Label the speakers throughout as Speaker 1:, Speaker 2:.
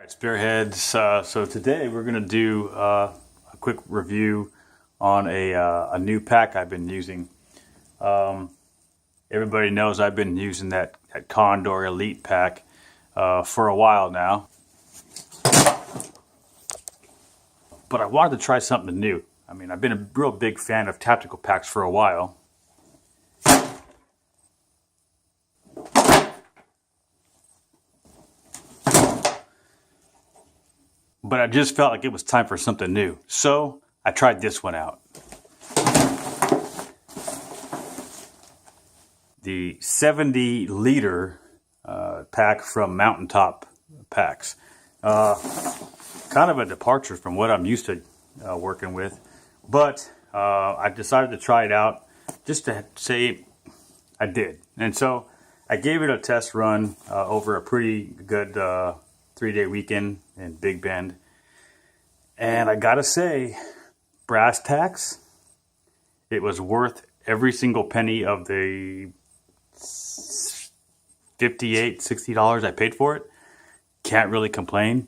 Speaker 1: Spearheads. So today we're going to do a quick review on a new pack I've been using. Everybody knows I've been using that Condor Elite pack for a while now. But I wanted to try something new. I mean, I've been a real big fan of tactical packs for a while. But I just felt like it was time for something new. So I tried this one out. The 70-liter pack from Mountaintop Packs. Kind of a departure from what I'm used to working with. But I decided to try it out just to say I did. And so I gave it a test run over a pretty good 3-day weekend in Big Bend. And I gotta say, brass tacks, it was worth every single penny of the $58, $60 I paid for it. Can't really complain.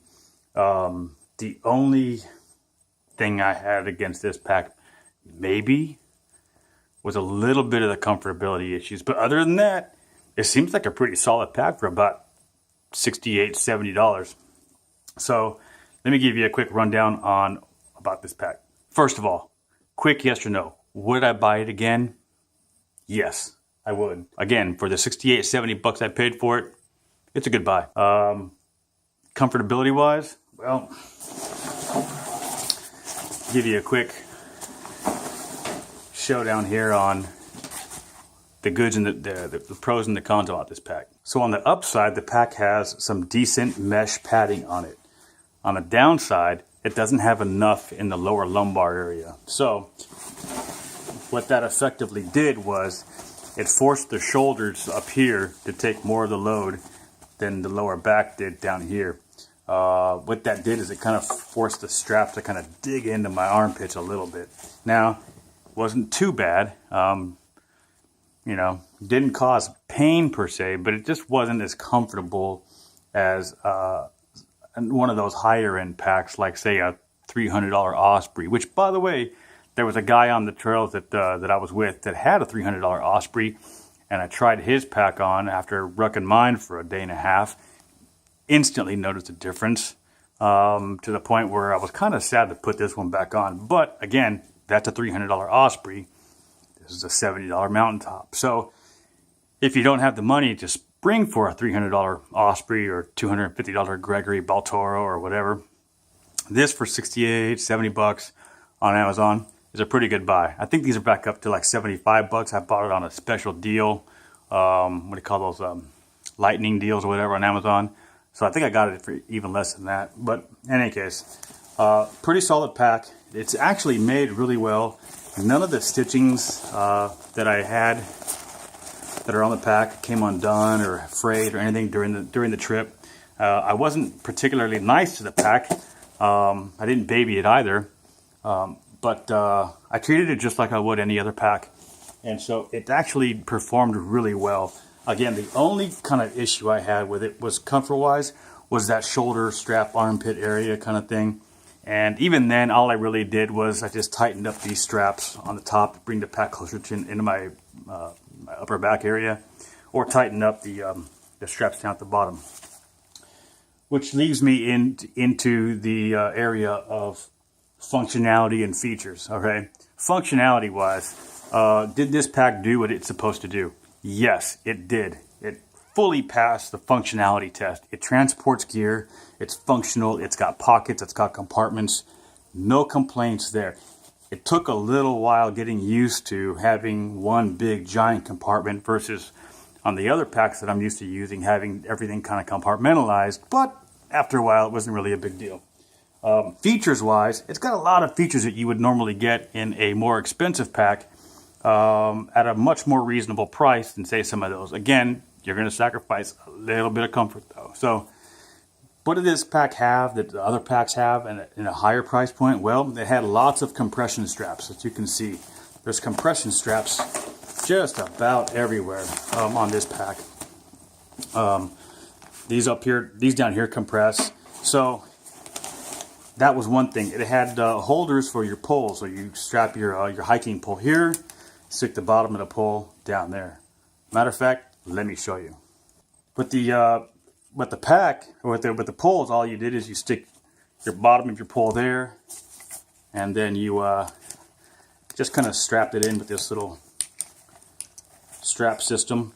Speaker 1: The only thing I had against this pack maybe was a little bit of the comfortability issues. But other than that, it seems like a pretty solid pack for about $68, $70. So let me give you a quick rundown about this pack. First of all, quick yes or no. Would I buy it again? Yes, I would. Again, for the $68, $70 I paid for it, it's a good buy. Comfortability wise, well, give you a quick showdown here on the goods and the pros and the cons about this pack. So on the upside, the pack has some decent mesh padding on it. On the downside, it doesn't have enough in the lower lumbar area. So what that effectively did was it forced the shoulders up here to take more of the load than the lower back did down here. What that did is it kind of forced the strap to kind of dig into my armpits a little bit. Now, it wasn't too bad. Didn't cause pain per se, but it just wasn't as comfortable as one of those higher end packs, like say a $300 Osprey, which by the way, there was a guy on the trails that I was with that had a $300 Osprey, and I tried his pack on after rucking mine for a day and a half. Instantly noticed a difference to the point where I was kind of sad to put this one back on. But again, that's a $300 Osprey. This is a $70 Mountaintop. So if you don't have the money to spring for a $300 Osprey or $250 Gregory Baltoro or whatever, this for $68, $70 on Amazon is a pretty good buy. I think these are back up to like $75. I bought it on a special deal. What do you call those? Lightning deals or whatever on Amazon. So I think I got it for even less than that. But in any case, pretty solid pack. It's actually made really well. None of the stitchings that I had that are on the pack came undone or frayed or anything during the trip. I wasn't particularly nice to the pack. I didn't baby it either. But I treated it just like I would any other pack. And so it actually performed really well. Again, the only kind of issue I had with it was comfort-wise was that shoulder strap armpit area kind of thing. And even then, all I really did was I just tightened up these straps on the top to bring the pack closer into my upper back area, or tighten up the straps down at the bottom. Which leaves me into the area of functionality and features. Okay, functionality-wise, did this pack do what it's supposed to do? Yes, it did. It fully passed the functionality test. It transports gear. It's functional. It's got pockets. It's got compartments. No complaints there. It took a little while getting used to having one big giant compartment versus on the other packs that I'm used to using, having everything kind of compartmentalized. But after a while, it wasn't really a big deal. Features-wise, it's got a lot of features that you would normally get in a more expensive pack at a much more reasonable price than, say, some of those. Again, you're going to sacrifice a little bit of comfort, though. So what did this pack have that the other packs have in a higher price point? Well, it had lots of compression straps, as you can see. There's compression straps just about everywhere on this pack. These down here compress. So that was one thing. It had holders for your pole, so you strap your hiking pole here, stick the bottom of the pole down there. Matter of fact, let me show you. With the pack, or with the poles, all you did is you stick your bottom of your pole there, and then you just kind of strapped it in with this little strap system,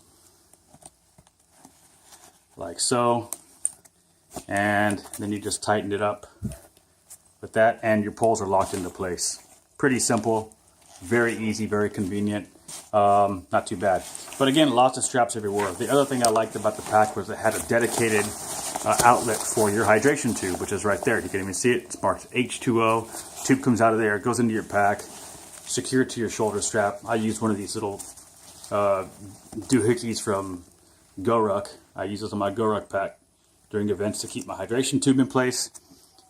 Speaker 1: like so, and then you just tighten it up with that, and your poles are locked into place. Pretty simple, very easy, very convenient, not too bad. But again, lots of straps everywhere. The other thing I liked about the pack was it had a dedicated outlet for your hydration tube, which is right there. You can even see it. It's marked H2O. Tube comes out of there, it goes into your pack, secured to your shoulder strap. I use one of these little doohickeys from GoRuck. I use those on my GoRuck pack during events to keep my hydration tube in place.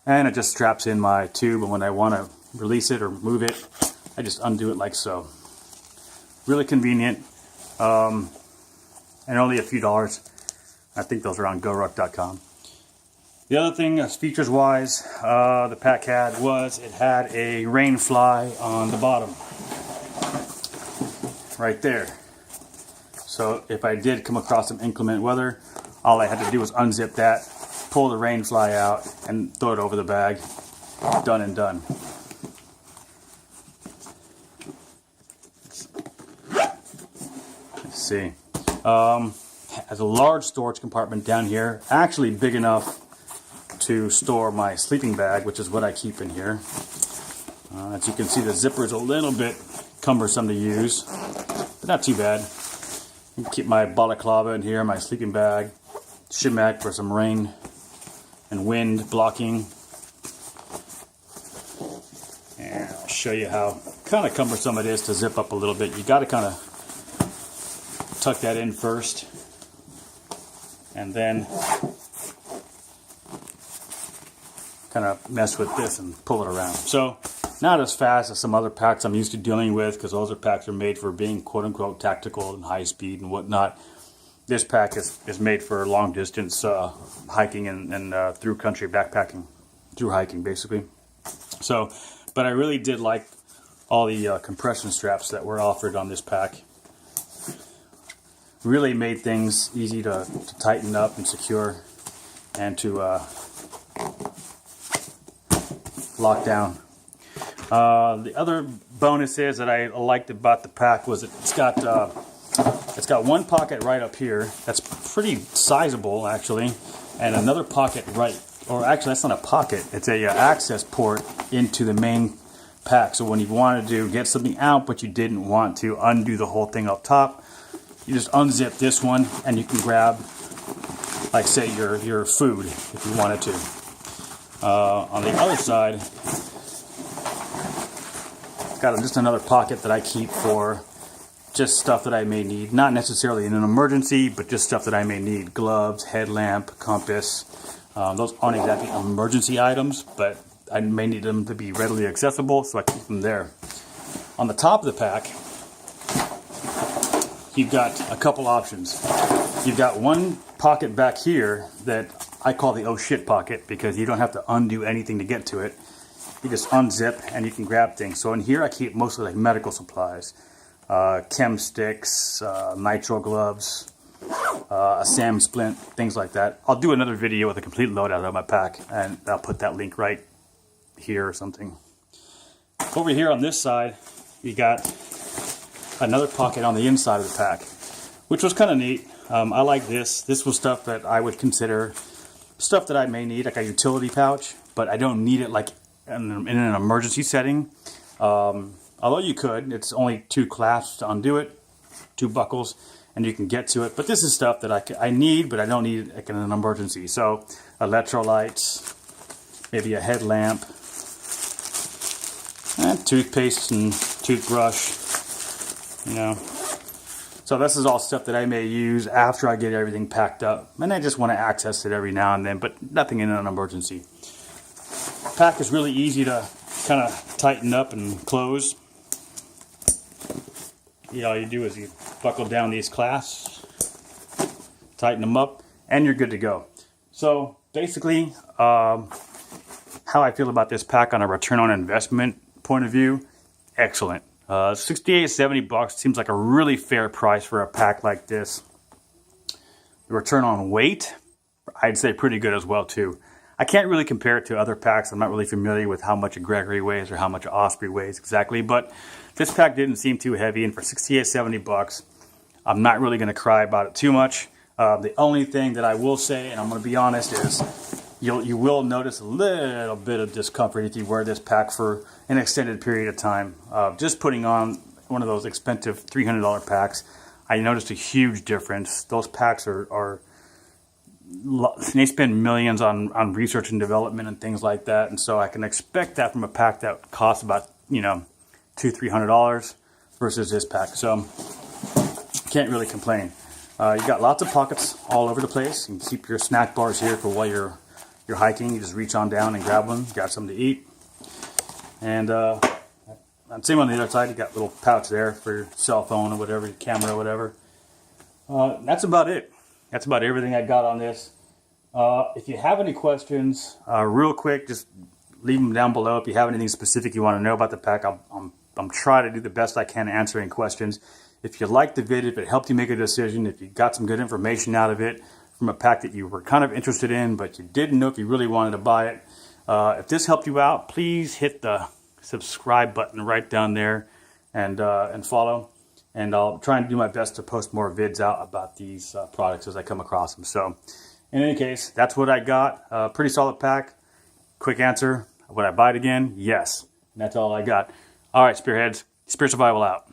Speaker 1: And it just straps in my tube, and when I want to release it or move it, I just undo it like so. Really convenient, and only a few dollars. I think those are on GoRuck.com. The other thing, features-wise, the pack had was it had a rain fly on the bottom, right there. So if I did come across some inclement weather, all I had to do was unzip that, pull the rain fly out, and throw it over the bag. Done and done. Let's see. Has a large storage compartment down here, actually big enough to store my sleeping bag, which is what I keep in here. As you can see, the zipper is a little bit cumbersome to use, but not too bad. I can keep my balaclava in here, my sleeping bag, shimmack for some rain and wind blocking. And I'll show you how kind of cumbersome it is to zip up a little bit. You got to kind of tuck that in first, and then kind of mess with this and pull it around. So not as fast as some other packs I'm used to dealing with, because those packs are made for being quote-unquote tactical and high speed and whatnot. This pack is made for long distance hiking and through country backpacking, through hiking basically. So, but I really did like all the compression straps that were offered on this pack. Really made things easy to tighten up and secure, and to lock down. The other bonus is that I liked about the pack was it's got one pocket right up here that's pretty sizable actually, and another pocket right, or actually that's not a pocket, it's a access port into the main pack. So when you wanted to get something out but you didn't want to undo the whole thing up top, you just unzip this one and you can grab, like say, your food if you wanted to. On the other side, it's got just another pocket that I keep for just stuff that I may need. Not necessarily in an emergency, but just stuff that I may need. Gloves, headlamp, compass. Those aren't exactly emergency items, but I may need them to be readily accessible, so I keep them there. On the top of the pack, you've got a couple options. You've got one pocket back here that I call the oh shit pocket, because you don't have to undo anything to get to it. You just unzip and you can grab things. So in here I keep mostly like medical supplies, chem sticks, nitro gloves, a SAM splint, things like that. I'll do another video with a complete loadout of my pack, and I'll put that link right here or something. Over here on this side, you got another pocket on the inside of the pack, which was kind of neat. I like this. This was stuff that I would consider stuff that I may need, like a utility pouch, but I don't need it like in an emergency setting. Although you could, it's only 2 clasps to undo it, 2 buckles, and you can get to it. But this is stuff that I need, but I don't need it like in an emergency. So electrolytes, maybe a headlamp, and toothpaste and toothbrush, you know. So this is all stuff that I may use after I get everything packed up, and I just want to access it every now and then, but nothing in an emergency. Pack is really easy to kind of tighten up and close. All you do is you buckle down these clasps, tighten them up, and you're good to go. So basically, how I feel about this pack on a return on investment point of view, excellent. 68, 70 bucks seems like a really fair price for a pack like this. The return on weight, I'd say pretty good as well too. I can't really compare it to other packs. I'm not really familiar with how much a Gregory weighs or how much an Osprey weighs exactly, but this pack didn't seem too heavy, and for 68, 70 bucks, I'm not really going to cry about it too much. The only thing that I will say, and I'm going to be honest, is you will notice a little bit of discomfort if you wear this pack for an extended period of time. Just putting on one of those expensive $300 packs, I noticed a huge difference. Those packs they spend millions on research and development and things like that, and so I can expect that from a pack that costs about $200-300 versus this pack. So can't really complain. You got lots of pockets all over the place. You can keep your snack bars here for while you're hiking. You just reach on down and grab one. Got something to eat. And same on the other side. You got a little pouch there for your cell phone or whatever, your camera or whatever. That's about it. That's about everything I got on this. If you have any questions, real quick, just leave them down below. If you have anything specific you want to know about the pack, I'm trying to do the best I can answering questions. If you liked the video, if it helped you make a decision, if you got some good information out of it from a pack that you were kind of interested in, but you didn't know if you really wanted to buy it, if this helped you out, please hit the subscribe button right down there and follow. And I'll try and do my best to post more vids out about these products as I come across them. So in any case, that's what I got. Pretty solid pack. Quick answer, would I buy it again? Yes. And that's all I got. All right, Spearheads, Spear Survival out.